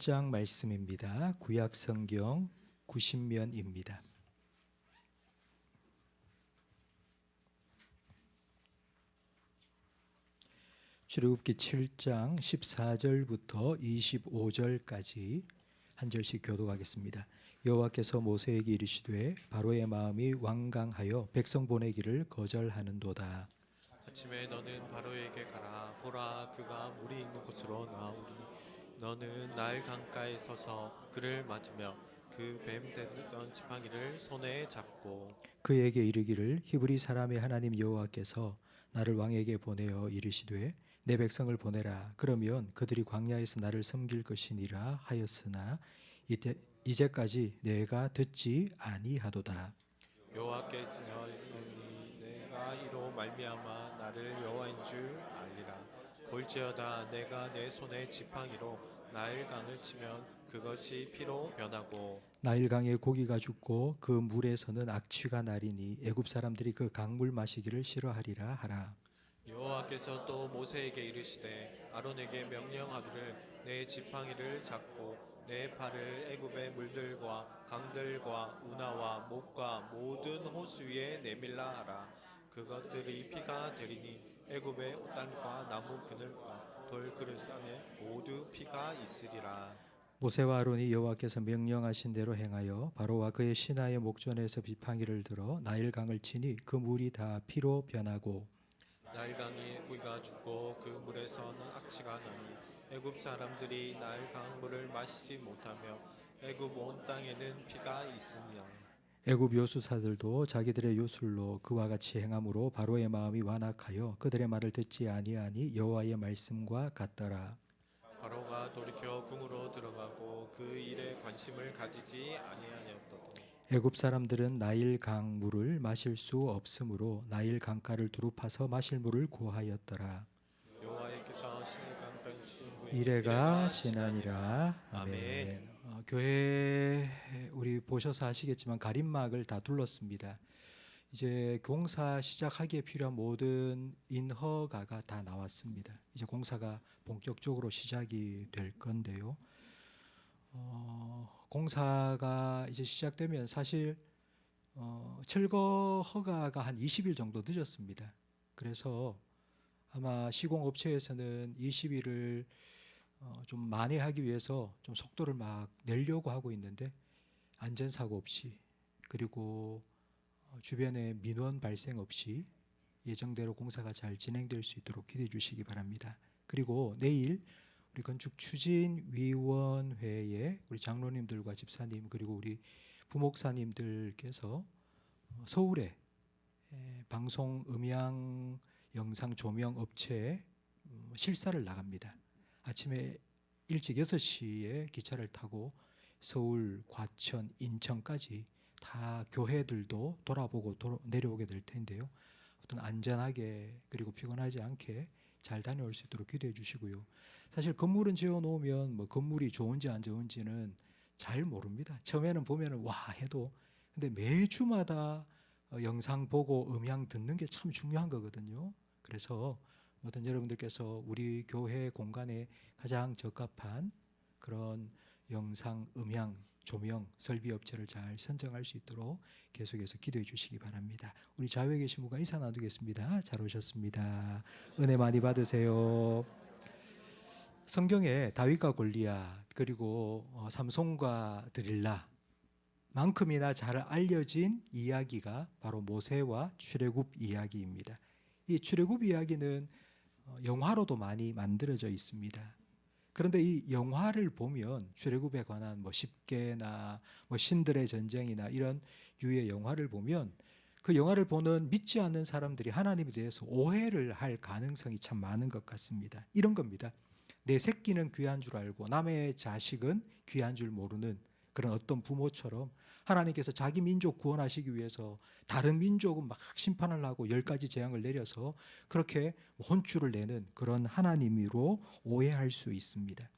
장 말씀입니다. 구약 성경 90면입니다. 출애굽기 7장 14절부터 25절까지 한 절씩 교독하겠습니다. 여호와께서 모세에게 이르시되 바로의 마음이 완강하여 백성 보내기를 거절하는도다. 아침에 너는 바로에게 가라. 보라, 그가 물이 있는 곳으로 나오리. 너는 나일 강가에 서서 그를 맞으며 그 뱀 됐던 지팡이를 손에 잡고 그에게 이르기를 히브리 사람의 하나님 여호와께서 나를 왕에게 보내어 이르시되 내 백성을 보내라. 그러면 그들이 광야에서 나를 섬길 것이니라 하였으나 이제까지 내가 듣지 아니하도다. 여호와께서 내가 이로 말미암아 나를 여호와인 줄 알리라. 볼지어다 내가 내 손에 지팡이로 나일 강을 치면 그것이 피로 변하고 나일강에 고기가 죽고 그 물에서는 악취가 나리니 애굽 사람들이 그 강물 마시기를 싫어하리라 하라. 여호와께서 또 모세에게 이르시되 아론에게 명령하기를 내 지팡이를 잡고 내 팔을 애굽의 물들과 강들과 운하와 목과 모든 호수 위에 내밀라 하라. 그것들이 피가 되리니 애굽의 옷단과 나무 그늘과 돌 그릇 안에 모두 피가 있으리라. 모세와 아론이 여호와께서 명령하신 대로 행하여 바로와 그의 신하의 목전에서 지팡이를 들어 나일강을 치니 그 물이 다 피로 변하고 나일강에 고기가 죽고 그 물에서는 악취가 나니 애굽 사람들이 나일강 물을 마시지 못하며 애굽 온 땅에는 피가 있으며 애굽 요수사들도 자기들의 요술로 그와 같이 행함으로 바로의 마음이 완악하여 그들의 말을 듣지 아니하니 여호와의 말씀과 같더라. 바로가 돌이켜 궁으로 들어가고 그 일에 관심을 가지지 아니하였도다. 애굽 사람들은 나일 강 물을 마실 수 없으므로 나일 강가를 두루 파서 마실 물을 구하였더라. 여호와께서 신의 강가에 이래가 지나니라. 아멘. 아멘. 교회 우리 보셔서 아시겠지만 가림막을 다 둘렀습니다. 이제 공사 시작하기에 필요한 모든 인허가가 다 나왔습니다. 이제 공사가 본격적으로 시작이 될 건데요. 공사가 이제 시작되면 사실 철거 허가가 한 20일 정도 늦었습니다. 그래서 아마 시공업체에서는 20일을 좀 만회하기 위해서 좀 속도를 막 내려고 하고 있는데 안전사고 없이 그리고 주변에 민원 발생 없이 예정대로 공사가 잘 진행될 수 있도록 기대해 주시기 바랍니다. 그리고 내일 우리 건축추진위원회에 우리 장로님들과 집사님 그리고 우리 부목사님들께서 서울에 방송 음향 영상 조명 업체에 실사를 나갑니다. 아침에 일찍 6시에 기차를 타고 서울, 과천, 인천까지 다 교회들도 돌아보고 내려오게 될 텐데요. 어떤 안전하게 그리고 피곤하지 않게 잘 다녀올 수 있도록 기도해 주시고요. 사실 건물은 지어 놓으면 뭐 건물이 좋은지 안 좋은지는 잘 모릅니다. 처음에는 보면은 와 해도 근데 매주마다 영상 보고 음향 듣는 게 참 중요한 거거든요. 그래서 어떤 여러분들께서 우리 교회 공간에 가장 적합한 그런 영상, 음향, 조명, 설비 업체를 잘 선정할 수 있도록 계속해서 기도해 주시기 바랍니다. 우리 좌우에 계신 분과 인사 나누겠습니다. 잘 오셨습니다. 은혜 많이 받으세요. 성경에 다윗과 골리앗 그리고 삼손과 드릴라 만큼이나 잘 알려진 이야기가 바로 모세와 출애굽 이야기입니다. 이 출애굽 이야기는 영화로도 많이 만들어져 있습니다. 그런데 이 영화를 보면 출애굽에 관한 뭐 10개나 뭐 신들의 전쟁이나 이런 유의 영화를 보면 그 영화를 보는 믿지 않는 사람들이 하나님에 대해서 오해를 할 가능성이 참 많은 것 같습니다. 이런 겁니다. 내 새끼는 귀한 줄 알고 남의 자식은 귀한 줄 모르는 그런 어떤 부모처럼 하나님께서 자기 민족 구원하시기 위해서 다른 민족은 막 심판을 하고 10가지 재앙을 내려서 그렇게 혼쭐을 내는 그런 하나님으로 오해할 수 있습니다.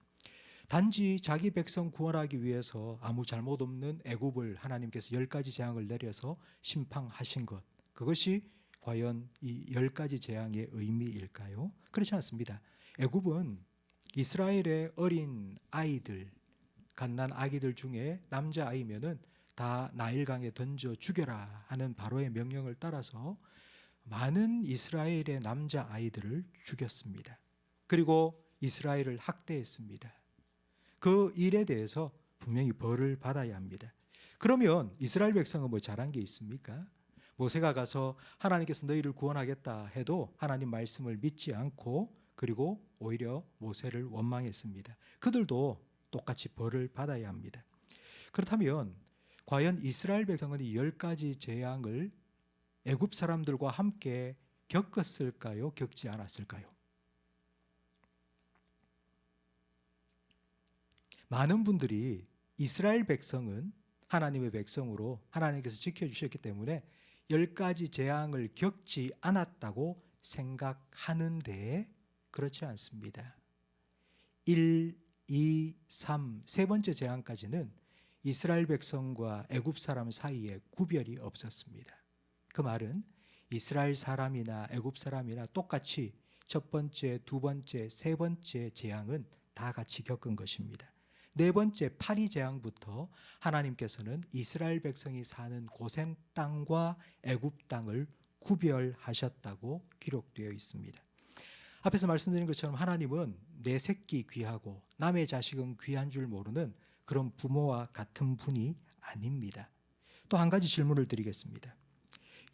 단지 자기 백성 구원하기 위해서 아무 잘못 없는 애굽을 하나님께서 10가지 재앙을 내려서 심판하신 것, 그것이 과연 이 10가지 재앙의 의미일까요? 그렇지 않습니다. 애굽은 이스라엘의 어린 아이들, 갓난 아기들 중에 남자 아이면은 다 나일강에 던져 죽여라 하는 바로의 명령을 따라서 많은 이스라엘의 남자 아이들을 죽였습니다. 그리고 이스라엘을 학대했습니다. 그 일에 대해서 분명히 벌을 받아야 합니다. 그러면 이스라엘 백성은 뭐 잘한 게 있습니까? 모세가 가서 하나님께서 너희를 구원하겠다 해도 하나님 말씀을 믿지 않고 그리고 오히려 모세를 원망했습니다. 그들도 똑같이 벌을 받아야 합니다. 그렇다면 과연 이스라엘 백성은 이 10가지 재앙을 애굽 사람들과 함께 겪었을까요? 겪지 않았을까요? 많은 분들이 이스라엘 백성은 하나님의 백성으로 하나님께서 지켜주셨기 때문에 10가지 재앙을 겪지 않았다고 생각하는데 그렇지 않습니다. 1, 2, 3, 세 번째 재앙까지는 이스라엘 백성과 애굽 사람 사이에 구별이 없었습니다. 그 말은 이스라엘 사람이나 애굽 사람이나 똑같이 첫 번째, 두 번째, 세 번째 재앙은 다 같이 겪은 것입니다. 네 번째 파리 재앙부터 하나님께서는 이스라엘 백성이 사는 고센 땅과 애굽 땅을 구별하셨다고 기록되어 있습니다. 앞에서 말씀드린 것처럼 하나님은 내 새끼 귀하고 남의 자식은 귀한 줄 모르는 그런 부모와 같은 분이 아닙니다. 또 한 가지 질문을 드리겠습니다.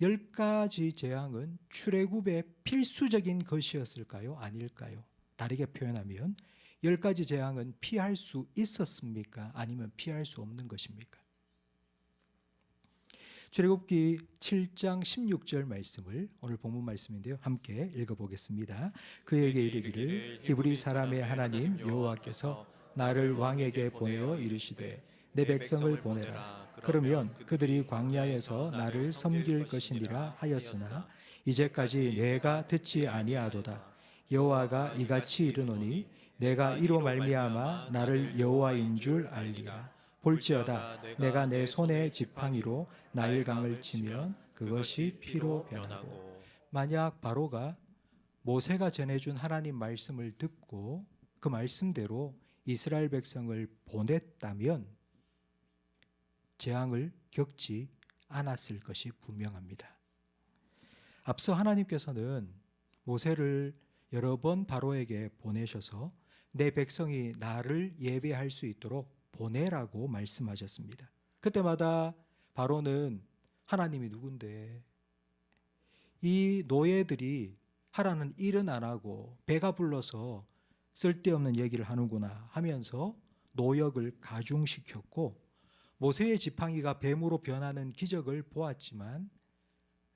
10가지 재앙은 출애굽의 필수적인 것이었을까요? 아닐까요? 다르게 표현하면 10가지 재앙은 피할 수 있었습니까? 아니면 피할 수 없는 것입니까? 출애굽기 7장 16절 말씀을 오늘 본문 말씀인데요. 함께 읽어보겠습니다. 그에게 이르기를 히브리 사람의 하나님 여호와께서 나를 왕에게 보내어 이르시되 내 백성을 보내라. 그러면 그들이 광야에서 나를 섬길 것이니라 하였으나 이제까지 내가 듣지 아니하도다. 여호와가 이같이 이르노니 내가 이로 말미암아 나를 여호와인 줄 알리라. 볼지어다 내가 내 손의 지팡이로 나일강을 치면 그것이 피로 변하고. 만약 바로가 모세가 전해준 하나님 말씀을 듣고 그 말씀대로 이스라엘 백성을 보냈다면 재앙을 겪지 않았을 것이 분명합니다. 앞서 하나님께서는 모세를 여러 번 바로에게 보내셔서 내 백성이 나를 예배할 수 있도록 보내라고 말씀하셨습니다. 그때마다 바로는 하나님이 누군데 이 노예들이 하라는 일은 안 하고 배가 불러서 쓸데없는 얘기를 하는구나 하면서 노역을 가중시켰고 모세의 지팡이가 뱀으로 변하는 기적을 보았지만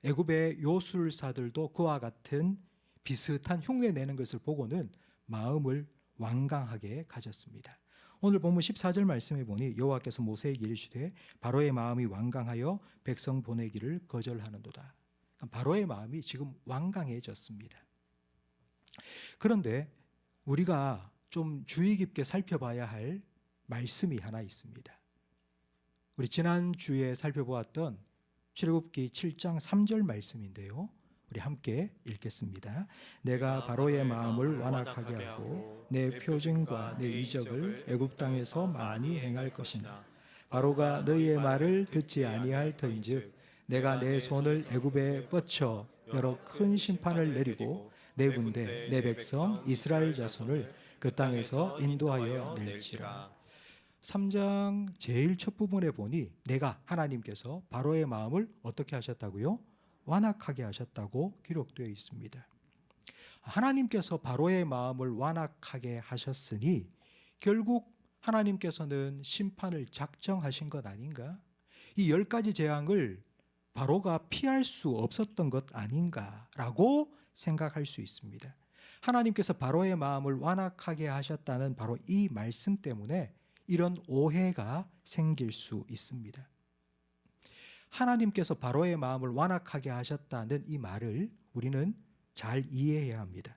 애굽의 요술사들도 그와 같은 비슷한 흉내 내는 것을 보고는 마음을 완강하게 가졌습니다. 오늘 본문 14절 말씀해 보니 여호와께서 모세에게 이르시되 바로의 마음이 완강하여 백성 보내기를 거절하는도다. 바로의 마음이 지금 완강해졌습니다. 그런데 우리가 좀 주의 깊게 살펴봐야 할 말씀이 하나 있습니다. 우리 지난주에 살펴보았던 출애굽기 7장 3절 말씀인데요. 우리 함께 읽겠습니다. 내가 바로의 마음을 완악하게 하고 내 표징과 내 이적을 애굽 땅에서 많이 행할 것이나 바로가 너희의 말을 듣지 아니할 터인즉 내가 내 손을 애굽에 뻗쳐 여러 큰 심판을 내리고 내 군대 내 백성 이스라엘 자손을 그 땅에서 인도하여 낼지라. 3장 제일 첫 부분에 보니 내가 하나님께서 바로의 마음을 어떻게 하셨다고요? 완악하게 하셨다고 기록되어 있습니다. 하나님께서 바로의 마음을 완악하게 하셨으니 결국 하나님께서는 심판을 작정하신 것 아닌가? 이 10가지 재앙을 바로가 피할 수 없었던 것 아닌가라고 생각할 수 있습니다. 하나님께서 바로의 마음을 완악하게 하셨다는 바로 이 말씀 때문에 이런 오해가 생길 수 있습니다. 하나님께서 바로의 마음을 완악하게 하셨다는 이 말을 우리는 잘 이해해야 합니다.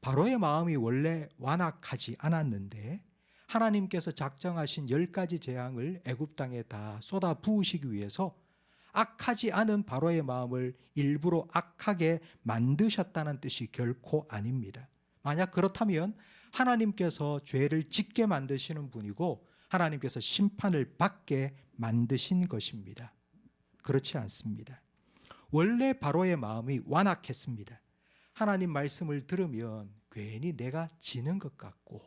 바로의 마음이 원래 완악하지 않았는데 하나님께서 작정하신 10가지 재앙을 애굽 땅에 다 쏟아 부으시기 위해서 악하지 않은 바로의 마음을 일부러 악하게 만드셨다는 뜻이 결코 아닙니다. 만약 그렇다면 하나님께서 죄를 짓게 만드시는 분이고 하나님께서 심판을 받게 만드신 것입니다. 그렇지 않습니다. 원래 바로의 마음이 완악했습니다. 하나님 말씀을 들으면 괜히 내가 지는 것 같고,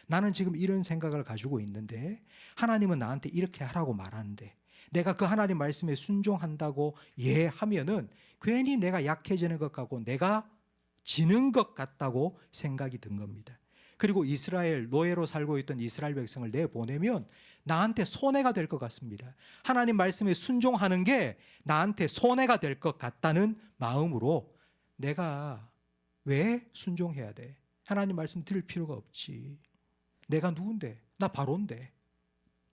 나는 지금 이런 생각을 가지고 있는데 하나님은 나한테 이렇게 하라고 말하는데 내가 그 하나님 말씀에 순종한다고 하면은 괜히 내가 약해지는 것 같고 내가 지는 것 같다고 생각이 든 겁니다. 그리고 이스라엘 노예로 살고 있던 이스라엘 백성을 내보내면 나한테 손해가 될 것 같습니다. 하나님 말씀에 순종하는 게 나한테 손해가 될 것 같다는 마음으로 내가 왜 순종해야 돼? 하나님 말씀 들을 필요가 없지. 내가 누군데? 나 바로인데.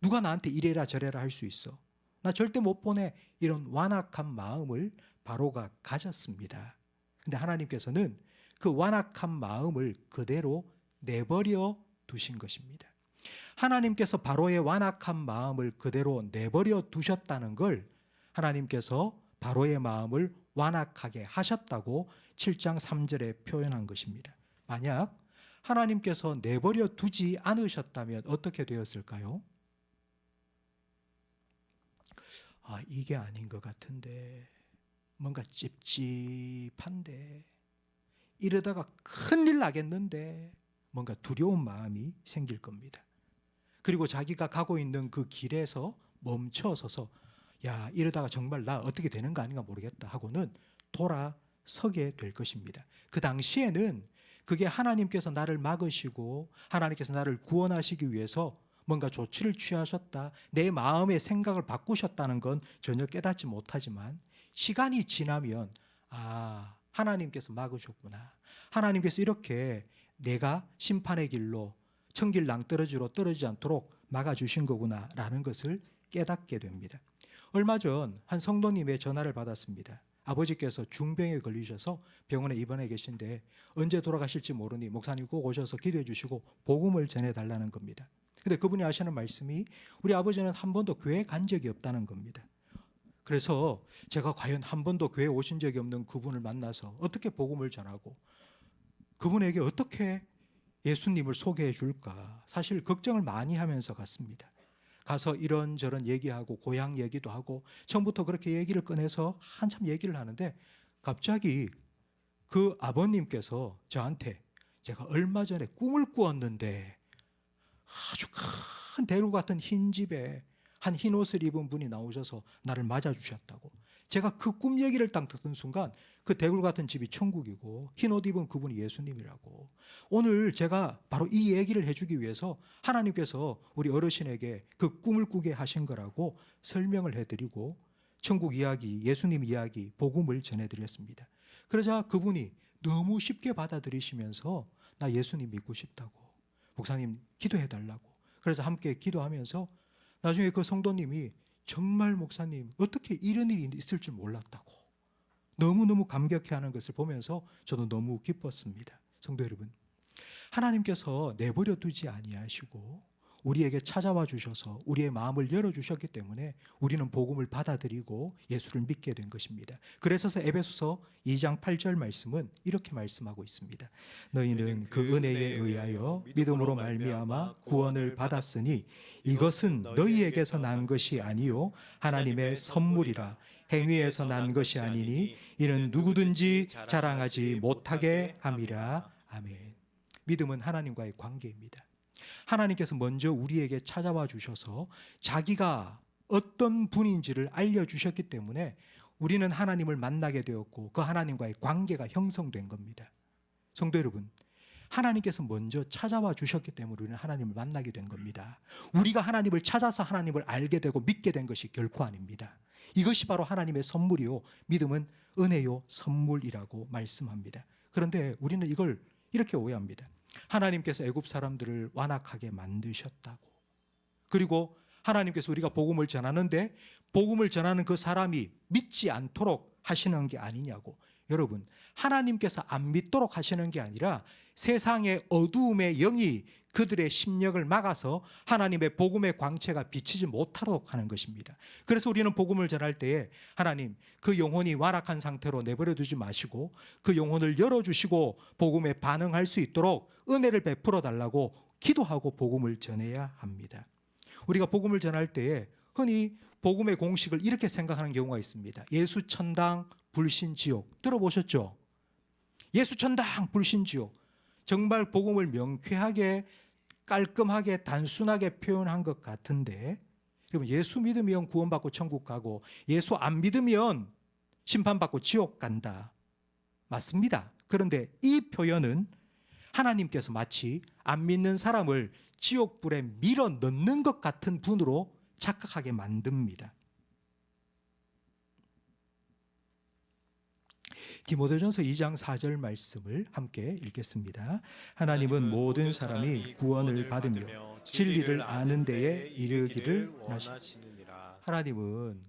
누가 나한테 이래라 저래라 할 수 있어? 나 절대 못 보내. 이런 완악한 마음을 바로가 가졌습니다. 근데 하나님께서는 그 완악한 마음을 그대로 내버려 두신 것입니다. 하나님께서 바로의 완악한 마음을 그대로 내버려 두셨다는 걸 하나님께서 바로의 마음을 완악하게 하셨다고 7장 3절에 표현한 것입니다. 만약 하나님께서 내버려 두지 않으셨다면 어떻게 되었을까요? 이게 아닌 것 같은데, 뭔가 찝찝한데, 이러다가 큰일 나겠는데, 뭔가 두려운 마음이 생길 겁니다. 그리고 자기가 가고 있는 그 길에서 멈춰서서 이러다가 정말 나 어떻게 되는 거 아닌가 모르겠다 하고는 돌아서게 될 것입니다. 그 당시에는 그게 하나님께서 나를 막으시고 하나님께서 나를 구원하시기 위해서 뭔가 조치를 취하셨다, 내 마음의 생각을 바꾸셨다는 건 전혀 깨닫지 못하지만 시간이 지나면 하나님께서 막으셨구나, 하나님께서 이렇게 내가 심판의 길로 천길 낭떠러지로 떨어지지 않도록 막아주신 거구나 라는 것을 깨닫게 됩니다. 얼마 전 한 성도님의 전화를 받았습니다. 아버지께서 중병에 걸리셔서 병원에 입원해 계신데 언제 돌아가실지 모르니 목사님 꼭 오셔서 기도해 주시고 복음을 전해달라는 겁니다. 근데 그분이 하시는 말씀이 우리 아버지는 한 번도 교회 간 적이 없다는 겁니다. 그래서 제가 과연 한 번도 교회 오신 적이 없는 그분을 만나서 어떻게 복음을 전하고 그분에게 어떻게 예수님을 소개해 줄까, 사실 걱정을 많이 하면서 갔습니다. 가서 이런저런 얘기하고 고향 얘기도 하고 처음부터 그렇게 얘기를 꺼내서 한참 얘기를 하는데 갑자기 그 아버님께서 저한테 제가 얼마 전에 꿈을 꾸었는데 아주 큰 대로 같은 흰 집에 한 흰 옷을 입은 분이 나오셔서 나를 맞아주셨다고. 제가 그 꿈 얘기를 딱 듣는 순간 그 대굴 같은 집이 천국이고 흰 옷 입은 그분이 예수님이라고, 오늘 제가 바로 이 얘기를 해주기 위해서 하나님께서 우리 어르신에게 그 꿈을 꾸게 하신 거라고 설명을 해드리고 천국 이야기, 예수님 이야기, 복음을 전해드렸습니다. 그러자 그분이 너무 쉽게 받아들이시면서 나 예수님 믿고 싶다고, 목사님 기도해달라고, 그래서 함께 기도하면서 나중에 그 성도님이 정말 목사님 어떻게 이런 일이 있을 줄 몰랐다고 너무너무 감격해하는 것을 보면서 저도 너무 기뻤습니다. 성도 여러분, 하나님께서 내버려 두지 아니하시고 우리에게 찾아와 주셔서 우리의 마음을 열어주셨기 때문에 우리는 복음을 받아들이고 예수를 믿게 된 것입니다. 그래서 에베소서 2장 8절 말씀은 이렇게 말씀하고 있습니다. 너희는 그 은혜에 의하여 믿음으로 말미암아 구원을 받았으니 이것은 너희에게서 난 것이 아니요 하나님의 선물이라. 행위에서 난 것이 아니니 이는 누구든지 자랑하지 못하게 함이라. 아멘. 믿음은 하나님과의 관계입니다. 하나님께서 먼저 우리에게 찾아와 주셔서 자기가 어떤 분인지를 알려주셨기 때문에 우리는 하나님을 만나게 되었고 그 하나님과의 관계가 형성된 겁니다. 성도 여러분, 하나님께서 먼저 찾아와 주셨기 때문에 우리는 하나님을 만나게 된 겁니다. 우리가 하나님을 찾아서 하나님을 알게 되고 믿게 된 것이 결코 아닙니다. 이것이 바로 하나님의 선물이요, 믿음은 은혜요 선물이라고 말씀합니다. 그런데 우리는 이걸 이렇게 오해합니다. 하나님께서 애굽 사람들을 완악하게 만드셨다고, 그리고 하나님께서 우리가 복음을 전하는데 복음을 전하는 그 사람이 믿지 않도록 하시는 게 아니냐고. 여러분, 하나님께서 안 믿도록 하시는 게 아니라 세상의 어두움의 영이 그들의 심령을 막아서 하나님의 복음의 광채가 비치지 못하도록 하는 것입니다. 그래서 우리는 복음을 전할 때에 하나님, 그 영혼이 완악한 상태로 내버려 두지 마시고 그 영혼을 열어주시고 복음에 반응할 수 있도록 은혜를 베풀어 달라고 기도하고 복음을 전해야 합니다. 우리가 복음을 전할 때에 흔히 복음의 공식을 이렇게 생각하는 경우가 있습니다. 예수 천당, 불신 지옥. 들어보셨죠? 예수 천당, 불신 지옥. 정말 복음을 명쾌하게, 깔끔하게, 단순하게 표현한 것 같은데, 여러분, 예수 믿으면 구원받고 천국 가고 예수 안 믿으면 심판받고 지옥 간다. 맞습니다. 그런데 이 표현은 하나님께서 마치 안 믿는 사람을 지옥불에 밀어 넣는 것 같은 분으로 착각하게 만듭니다. 디모데전서 2장 4절 말씀을 함께 읽겠습니다. 하나님은 모든 사람이 구원을 받으며 진리를 아는 데에 이르기를 원하시느니라. 하나님은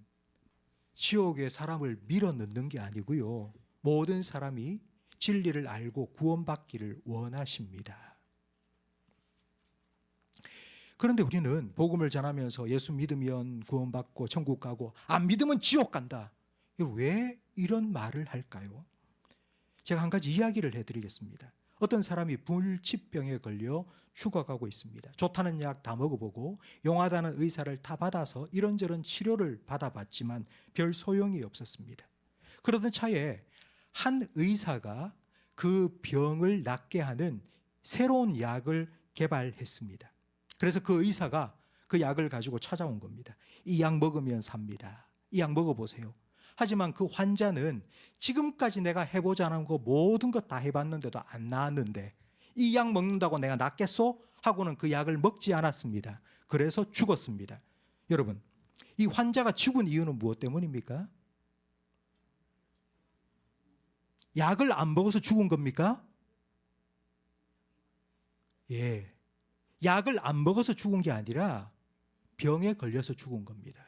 지옥에 사람을 밀어 넣는 게 아니고요. 모든 사람이 진리를 알고 구원받기를 원하십니다. 그런데 우리는 복음을 전하면서 예수 믿으면 구원받고 천국 가고 안 믿으면 지옥 간다. 왜 이런 말을 할까요? 제가 한 가지 이야기를 해드리겠습니다. 어떤 사람이 불치병에 걸려 죽어가고 있습니다. 좋다는 약 다 먹어보고 용하다는 의사를 다 받아서 이런저런 치료를 받아봤지만 별 소용이 없었습니다. 그러던 차에 한 의사가 그 병을 낫게 하는 새로운 약을 개발했습니다. 그래서 그 의사가 그 약을 가지고 찾아온 겁니다. 이 약 먹으면 삽니다. 이 약 먹어보세요. 하지만 그 환자는 지금까지 내가 해보지 않은 거 모든 것 다 해봤는데도 안 나았는데 이 약 먹는다고 내가 낫겠소? 하고는 그 약을 먹지 않았습니다. 그래서 죽었습니다. 여러분, 이 환자가 죽은 이유는 무엇 때문입니까? 약을 안 먹어서 죽은 겁니까? 예. 약을 안 먹어서 죽은 게 아니라 병에 걸려서 죽은 겁니다.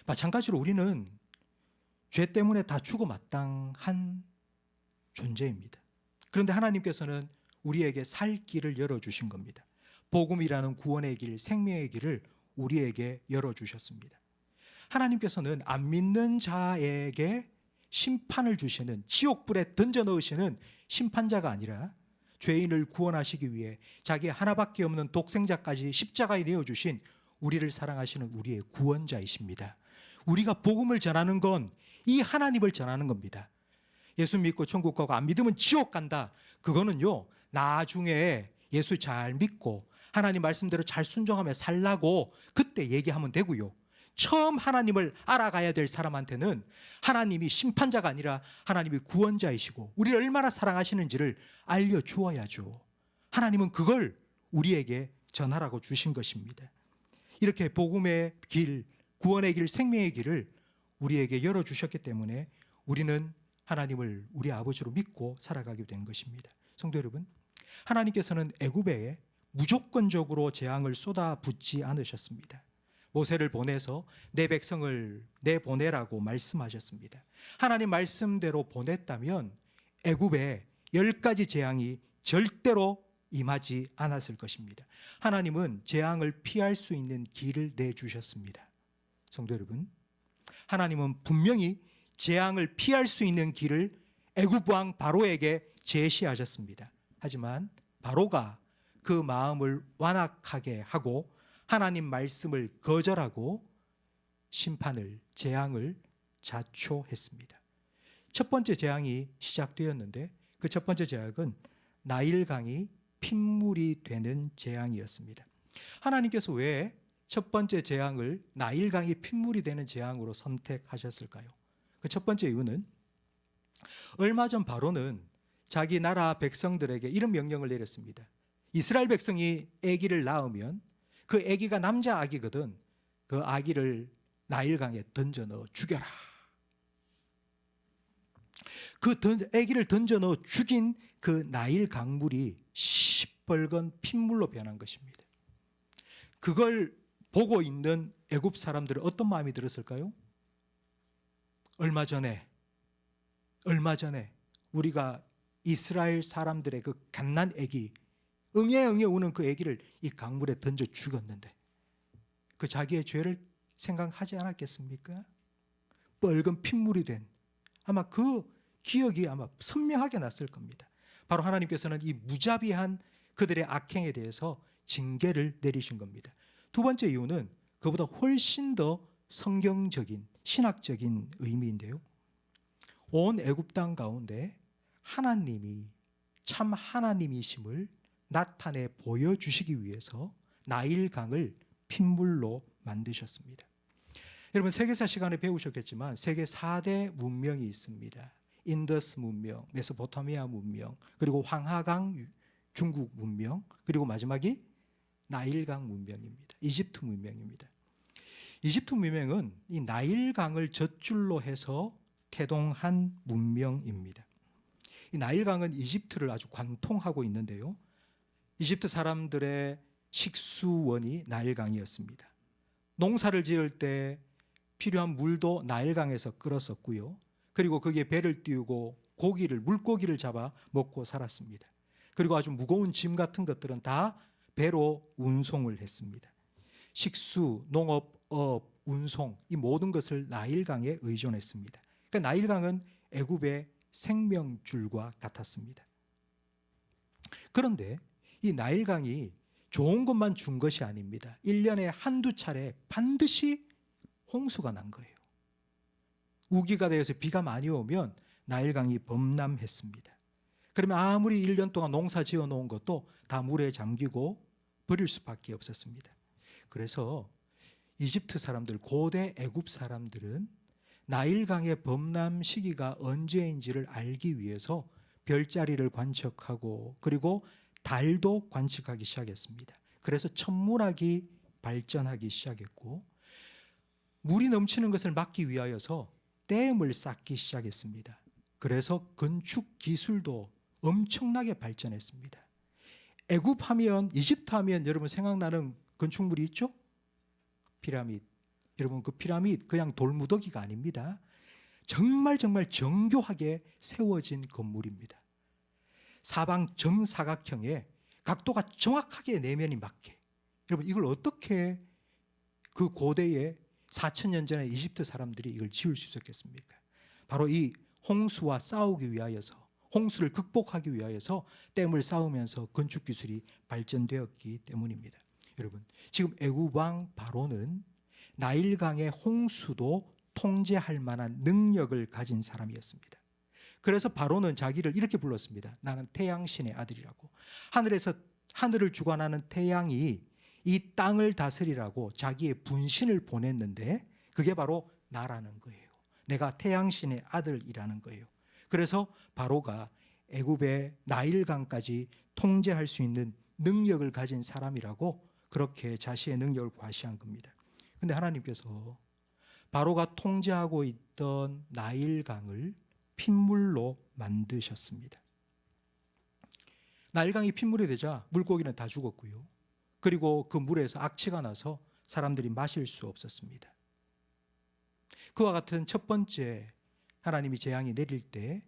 마찬가지로 우리는 죄 때문에 다 죽어 마땅한 존재입니다. 그런데 하나님께서는 우리에게 살 길을 열어주신 겁니다. 복음이라는 구원의 길, 생명의 길을 우리에게 열어주셨습니다. 하나님께서는 안 믿는 자에게 심판을 주시는, 지옥불에 던져 넣으시는 심판자가 아니라 죄인을 구원하시기 위해 자기 하나밖에 없는 독생자까지 십자가에 내어주신 우리를 사랑하시는 우리의 구원자이십니다. 우리가 복음을 전하는 건 이 하나님을 전하는 겁니다. 예수 믿고 천국 가고 안 믿으면 지옥 간다. 그거는요, 나중에 예수 잘 믿고 하나님 말씀대로 잘 순종하며 살라고 그때 얘기하면 되고요. 처음 하나님을 알아가야 될 사람한테는 하나님이 심판자가 아니라 하나님이 구원자이시고 우리를 얼마나 사랑하시는지를 알려주어야죠. 하나님은 그걸 우리에게 전하라고 주신 것입니다. 이렇게 복음의 길, 구원의 길, 생명의 길을 우리에게 열어주셨기 때문에 우리는 하나님을 우리 아버지로 믿고 살아가게 된 것입니다. 성도 여러분, 하나님께서는 애굽에 무조건적으로 재앙을 쏟아붓지 않으셨습니다. 모세를 보내서 내 백성을 내보내라고 말씀하셨습니다. 하나님 말씀대로 보냈다면 애굽에 10가지 재앙이 절대로 임하지 않았을 것입니다. 하나님은 재앙을 피할 수 있는 길을 내주셨습니다. 성도 여러분, 하나님은 분명히 재앙을 피할 수 있는 길을 애굽 왕 바로에게 제시하셨습니다. 하지만 바로가 그 마음을 완악하게 하고 하나님 말씀을 거절하고 심판을, 재앙을 자초했습니다. 첫 번째 재앙이 시작되었는데 그 첫 번째 재앙은 나일강이 핏물이 되는 재앙이었습니다. 하나님께서 왜 첫 번째 재앙을 나일강이 핏물이 되는 재앙으로 선택하셨을까요? 그 첫 번째 이유는 얼마 전 바로는 자기 나라 백성들에게 이런 명령을 내렸습니다. 이스라엘 백성이 아기를 낳으면 그 아기가 남자 아기거든. 그 아기를 나일강에 던져 넣어 죽여라. 그 아기를 던져 넣어 죽인 그 나일 강물이 시뻘건 핏물로 변한 것입니다. 그걸 보고 있는 애굽 사람들은 어떤 마음이 들었을까요? 얼마 전에 우리가 이스라엘 사람들의 그 갓난 아기, 응애응애 우는 그 아기를 이 강물에 던져 죽였는데 그 자기의 죄를 생각하지 않았겠습니까? 뻘건 핏물이 된 아마 그 기억이 아마 선명하게 났을 겁니다. 바로 하나님께서는 이 무자비한 그들의 악행에 대해서 징계를 내리신 겁니다. 두 번째 이유는 그보다 훨씬 더 성경적인 신학적인 의미인데요. 온 애굽 땅 가운데 하나님이 참 하나님이심을 나타내 보여주시기 위해서 나일강을 핏물로 만드셨습니다. 여러분 세계사 시간에 배우셨겠지만 세계 4대 문명이 있습니다. 인더스 문명, 메소포타미아 문명, 그리고 황하강 중국 문명, 그리고 마지막이 나일강 문명입니다. 이집트 문명입니다. 이집트 문명은 이 나일강을 젖줄로 해서 태동한 문명입니다. 이 나일강은 이집트를 아주 관통하고 있는데요. 이집트 사람들의 식수원이 나일강이었습니다. 농사를 지을 때 필요한 물도 나일강에서 끌었었고요. 그리고 거기에 배를 띄우고 물고기를 잡아 먹고 살았습니다. 그리고 아주 무거운 짐 같은 것들은 다 배로 운송을 했습니다. 식수, 농업, 업, 운송 이 모든 것을 나일강에 의존했습니다. 그러니까 나일강은 애굽의 생명줄과 같았습니다. 그런데 이 나일강이 좋은 것만 준 것이 아닙니다. 1년에 한두 차례 반드시 홍수가 난 거예요. 우기가 되어서 비가 많이 오면 나일강이 범람했습니다. 그러면 아무리 1년 동안 농사 지어 놓은 것도 다 물에 잠기고 버릴 수밖에 없었습니다. 그래서 이집트 사람들, 고대 애굽 사람들은 나일강의 범람 시기가 언제인지를 알기 위해서 별자리를 관측하고 그리고 달도 관측하기 시작했습니다. 그래서 천문학이 발전하기 시작했고 물이 넘치는 것을 막기 위하여서 댐을 쌓기 시작했습니다. 그래서 건축 기술도 엄청나게 발전했습니다. 애굽 하면, 이집트 하면 여러분 생각나는 건축물이 있죠? 피라미드. 여러분 그 피라미드 그냥 돌무더기가 아닙니다. 정말 정교하게 세워진 건물입니다. 사방 정사각형에 각도가 정확하게 내면이 맞게. 여러분 이걸 어떻게 그 고대의 4,000년 전에 이집트 사람들이 이걸 지을 수 있었겠습니까? 바로 이 홍수와 싸우기 위하여서, 홍수를 극복하기 위하여서 댐을 쌓으면서 건축 기술이 발전되었기 때문입니다. 여러분 지금 애굽 왕 바로는 나일강의 홍수도 통제할 만한 능력을 가진 사람이었습니다. 그래서 바로는 자기를 이렇게 불렀습니다. 나는 태양신의 아들이라고. 하늘을 주관하는 태양이 이 땅을 다스리라고 자기의 분신을 보냈는데 그게 바로 나라는 거예요. 내가 태양신의 아들이라는 거예요. 그래서 바로가 애굽의 나일강까지 통제할 수 있는 능력을 가진 사람이라고 그렇게 자신의 능력을 과시한 겁니다. 그런데 하나님께서 바로가 통제하고 있던 나일강을 핏물로 만드셨습니다. 나일강이 핏물이 되자 물고기는 다 죽었고요. 그리고 그 물에서 악취가 나서 사람들이 마실 수 없었습니다. 그와 같은 첫 번째 하나님이 재앙이 내릴 때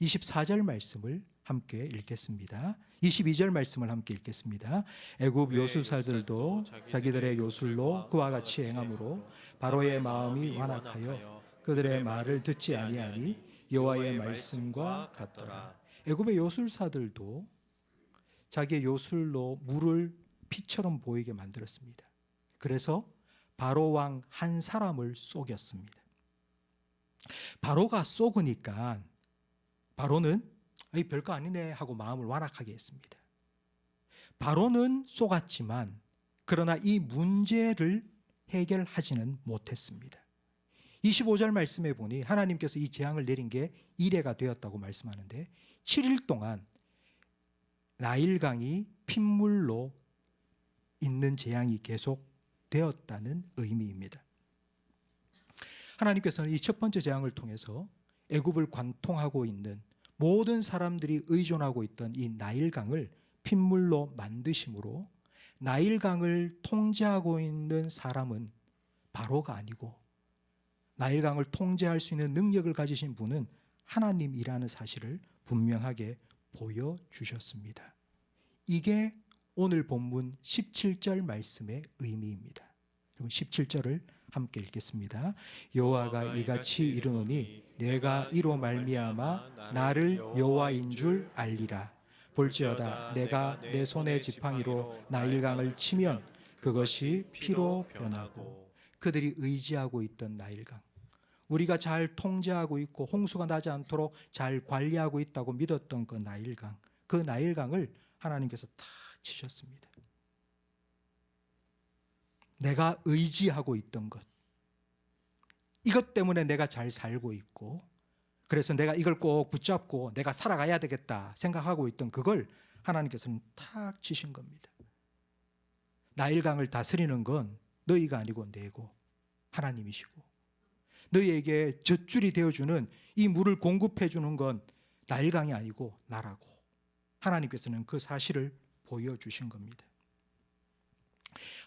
24절 말씀을 함께 읽겠습니다. 22절 말씀을 함께 읽겠습니다. 애굽 요술사들도 자기들의 요술로 그와 같이 행함으로 바로의 마음이 완악하여 그들의 말을 듣지 아니하니 여호와의 말씀과 같더라. 애굽의 요술사들도 자기의 요술로 물을 피처럼 보이게 만들었습니다. 그래서 바로 왕 한 사람을 속였습니다. 바로가 속으니까 바로는 별거 아니네 하고 마음을 완악하게 했습니다. 바로는 속았지만 그러나 이 문제를 해결하지는 못했습니다. 25절 말씀에 보니 하나님께서 이 재앙을 내린 게 이래가 되었다고 말씀하는데 7일 동안 나일강이 핏물로 있는 재앙이 계속되었다는 의미입니다. 하나님께서는 이 첫 번째 재앙을 통해서 애굽을 관통하고 있는 모든 사람들이 의존하고 있던 이 나일강을 핏물로 만드심으로 나일강을 통제하고 있는 사람은 바로가 아니고 나일강을 통제할 수 있는 능력을 가지신 분은 하나님이라는 사실을 분명하게 보여주셨습니다. 이게 오늘 본문 17절 말씀의 의미입니다. 여러분 17절을 함께 읽겠습니다. 여호와가 이같이 이르노니 내가 이로 말미암아 나를 여호와인 줄 알리라. 볼지어다 내가 내 손의 지팡이로 나일강을 치면 그것이 피로 변하고. 그들이 의지하고 있던 나일강, 우리가 잘 통제하고 있고 홍수가 나지 않도록 잘 관리하고 있다고 믿었던 그 나일강, 그 나일강을 하나님께서 탁 치셨습니다. 내가 의지하고 있던 것, 이것 때문에 내가 잘 살고 있고, 그래서 내가 이걸 꼭 붙잡고 내가 살아가야 되겠다 생각하고 있던 그걸 하나님께서는 탁 치신 겁니다. 나일강을 다스리는 건 너희가 아니고 내고 하나님이시고, 너희에게 젖줄이 되어주는 이 물을 공급해 주는 건 나일강이 아니고 나라고 하나님께서는 그 사실을 보여주신 겁니다.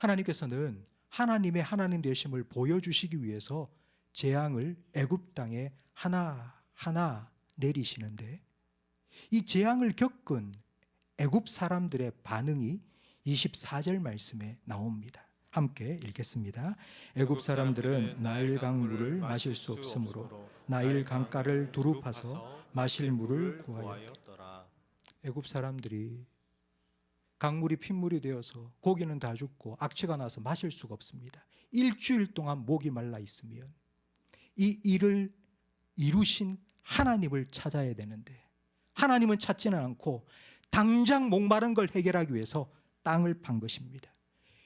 하나님께서는 하나님의 하나님 되심을 보여주시기 위해서 재앙을 애굽 땅에 하나하나 내리시는데, 이 재앙을 겪은 애굽 사람들의 반응이 24절 말씀에 나옵니다. 함께 읽겠습니다. 애굽 사람들은 나일강 물을 마실 수 없으므로 나일 강가를 두루 파서 마실 물을 구하였더라. 애굽 사람들이 강물이 핏물이 되어서 고기는 다 죽고 악취가 나서 마실 수가 없습니다. 일주일 동안 목이 말라 있으면 이 일을 이루신 하나님을 찾아야 되는데, 하나님은 찾지는 않고 당장 목마른 걸 해결하기 위해서 땅을 판 것입니다.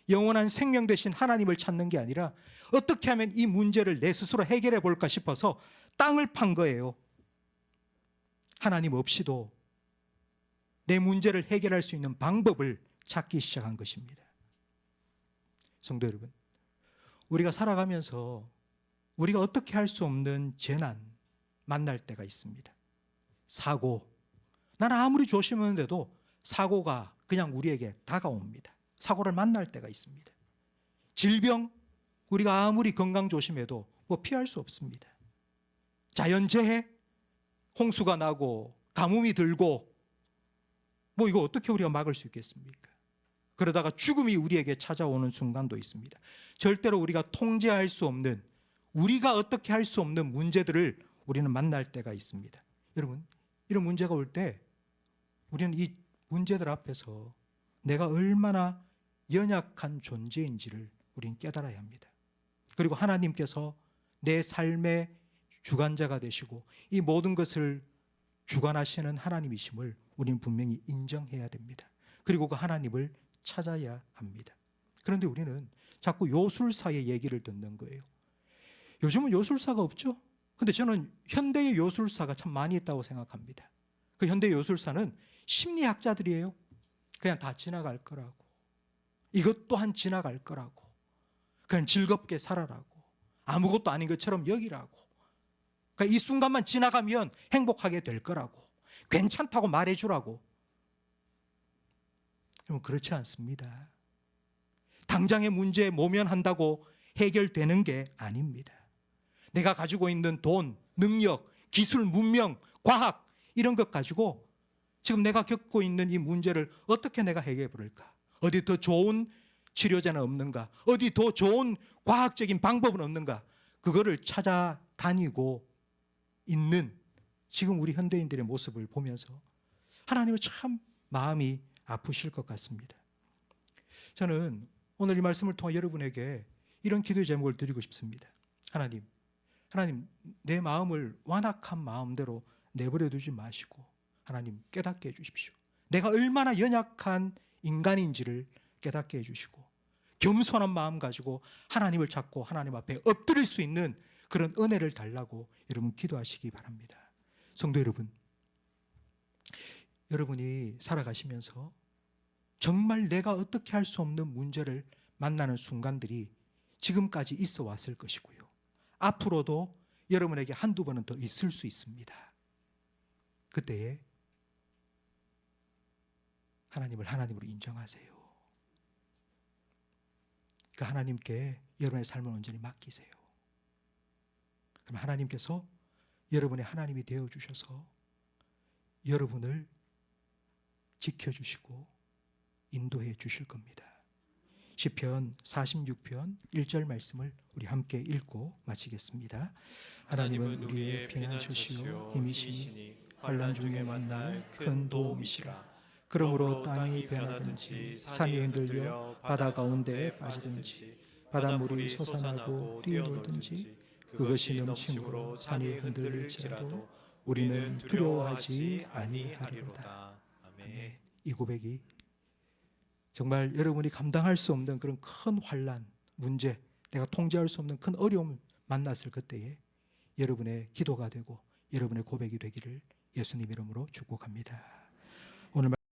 영원한 생명 되신 하나님을 찾는 게 아니라 어떻게 하면 이 문제를 내 스스로 해결해 볼까 싶어서 땅을 판 거예요. 하나님 없이도 내 문제를 해결할 수 있는 방법을 찾기 시작한 것입니다. 성도 여러분, 우리가 살아가면서 우리가 어떻게 할 수 없는 재난 만날 때가 있습니다. 사고, 나는 아무리 조심하는데도 사고가 그냥 우리에게 다가옵니다. 사고를 만날 때가 있습니다. 질병, 우리가 아무리 건강 조심해도 피할 수 없습니다. 자연재해, 홍수가 나고 가뭄이 들고 이거 어떻게 우리가 막을 수 있겠습니까? 그러다가 죽음이 우리에게 찾아오는 순간도 있습니다. 절대로 우리가 통제할 수 없는, 우리가 어떻게 할 수 없는 문제들을 우리는 만날 때가 있습니다. 여러분, 이런 문제가 올 때 우리는 이 문제들 앞에서 내가 얼마나 연약한 존재인지를 우리는 깨달아야 합니다. 그리고 하나님께서 내 삶의 주관자가 되시고 이 모든 것을 주관하시는 하나님이심을 우리는 분명히 인정해야 됩니다. 그리고 그 하나님을 찾아야 합니다. 그런데 우리는 자꾸 요술사의 얘기를 듣는 거예요. 요즘은 요술사가 없죠? 근데 저는 현대의 요술사가 참 많이 있다고 생각합니다. 그 현대 요술사는 심리학자들이에요. 그냥 다 지나갈 거라고, 이것 또한 지나갈 거라고, 그냥 즐겁게 살아라고, 아무것도 아닌 것처럼 여기라고, 그러니까 이 순간만 지나가면 행복하게 될 거라고, 괜찮다고 말해주라고. 여러분, 그렇지 않습니다. 당장의 문제에 모면한다고 해결되는 게 아닙니다. 내가 가지고 있는 돈, 능력, 기술, 문명, 과학, 이런 것 가지고 지금 내가 겪고 있는 이 문제를 어떻게 내가 해결해 볼까? 어디 더 좋은 치료제는 없는가? 어디 더 좋은 과학적인 방법은 없는가? 그거를 찾아다니고 있는 지금 우리 현대인들의 모습을 보면서 하나님은 참 마음이 아프실 것 같습니다. 저는 오늘 이 말씀을 통해 여러분에게 이런 기도의 제목을 드리고 싶습니다. 하나님, 내 마음을 완악한 마음대로 내버려 두지 마시고 하나님 깨닫게 해주십시오. 내가 얼마나 연약한 인간인지를 깨닫게 해주시고 겸손한 마음 가지고 하나님을 찾고 하나님 앞에 엎드릴 수 있는 그런 은혜를 달라고 여러분 기도하시기 바랍니다. 성도 여러분, 여러분이 살아가시면서 정말 내가 어떻게 할 수 없는 문제를 만나는 순간들이 지금까지 있어 왔을 것이고요, 앞으로도 여러분에게 한두 번은 더 있을 수 있습니다. 그때에 하나님을 하나님으로 인정하세요. 그 하나님께 여러분의 삶을 온전히 맡기세요. 그럼 하나님께서 여러분의 하나님이 되어주셔서 여러분을 지켜주시고 인도해 주실 겁니다. 시편 46편 1절 말씀을 우리 함께 읽고 마치겠습니다. 하나님은 우리의 피난처시요 힘이시니 환난 중에 만날 큰 도움이시라. 그러므로 땅이 변하든지 산이 흔들려 바다 가운데에 빠지든지 바닷물이 솟아나고 뛰어놀든지 그것이 넘침으로 산이 흔들릴지라도 우리는 두려워하지 아니하리로다. 아멘. 이 고백이 정말 여러분이 감당할 수 없는 그런 큰 환난, 문제, 내가 통제할 수 없는 큰 어려움을 만났을 그때에 여러분의 기도가 되고 여러분의 고백이 되기를 예수님 이름으로 축복합니다. 오늘